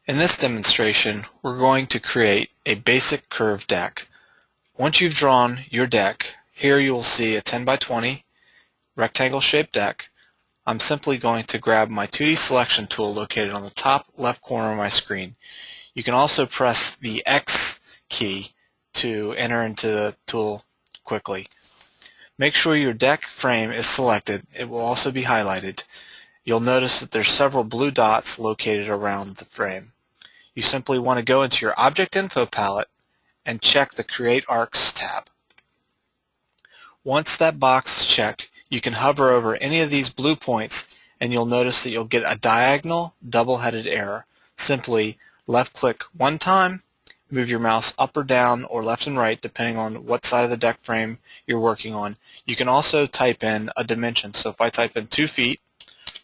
In this demonstration, we're going to create a basic curved deck. Once you've drawn your deck, here you will see a 10 by 20 rectangle shaped deck. I'm simply going to grab my 2D selection tool located on the top left corner of my screen. You can also press the X key to enter into the tool quickly. Make sure your deck frame is selected. It will also be highlighted. You'll notice that there's several blue dots located around the frame. You simply want to go into your Object Info palette and check the Create Arcs tab. Once that box is checked, you can hover over any of these blue points and you'll notice that you'll get a diagonal double-headed arrow. Simply left-click one time, move your mouse up or down or left and right depending on what side of the deck frame you're working on. You can also type in a dimension. So if I type in 2 feet,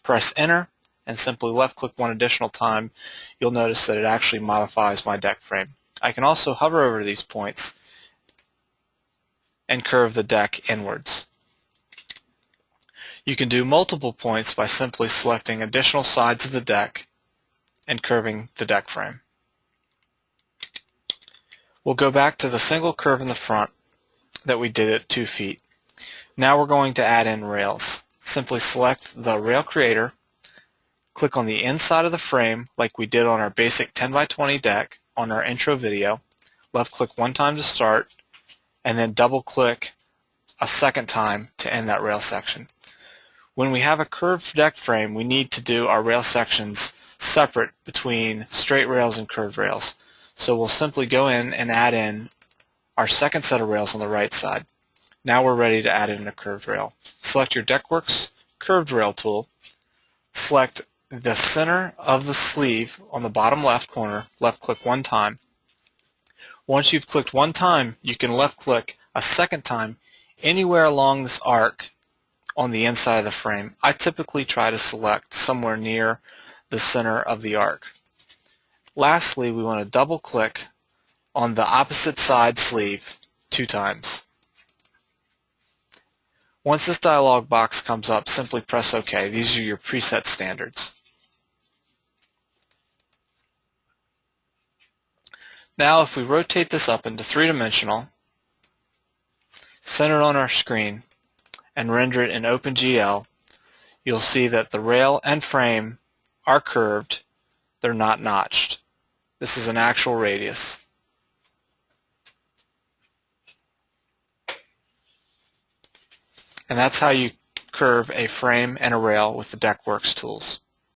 press enter, and simply left-click one additional time, you'll notice that it actually modifies my deck frame. I can also hover over these points and curve the deck inwards. You can do multiple points by simply selecting additional sides of the deck and curving the deck frame. We'll go back to the single curve in the front that we did at 2 feet. Now we're going to add in rails. Simply select the rail creator, click on the inside of the frame like we did on our basic 10 by 20 deck on our intro video, left click one time to start, and then double click a second time to end that rail section. When we have a curved deck frame, we need to do our rail sections separate between straight rails and curved rails. So we'll simply go in and add in our second set of rails on the right side. Now we're ready to add in a curved rail. Select your DeckWorks curved rail tool. Select the center of the sleeve on the bottom left corner. Left click one time. Once you've clicked one time, you can left click a second time anywhere along this arc on the inside of the frame. I typically try to select somewhere near the center of the arc. Lastly, we want to double click on the opposite side sleeve 2 times. Once this dialog box comes up, simply press OK. These are your preset standards. Now if we rotate this up into 3-dimensional, center it on our screen, and render it in OpenGL, you'll see that the rail and frame are curved. They're not notched. This is an actual radius. And that's how you curve a frame and a rail with the DeckWorks tools.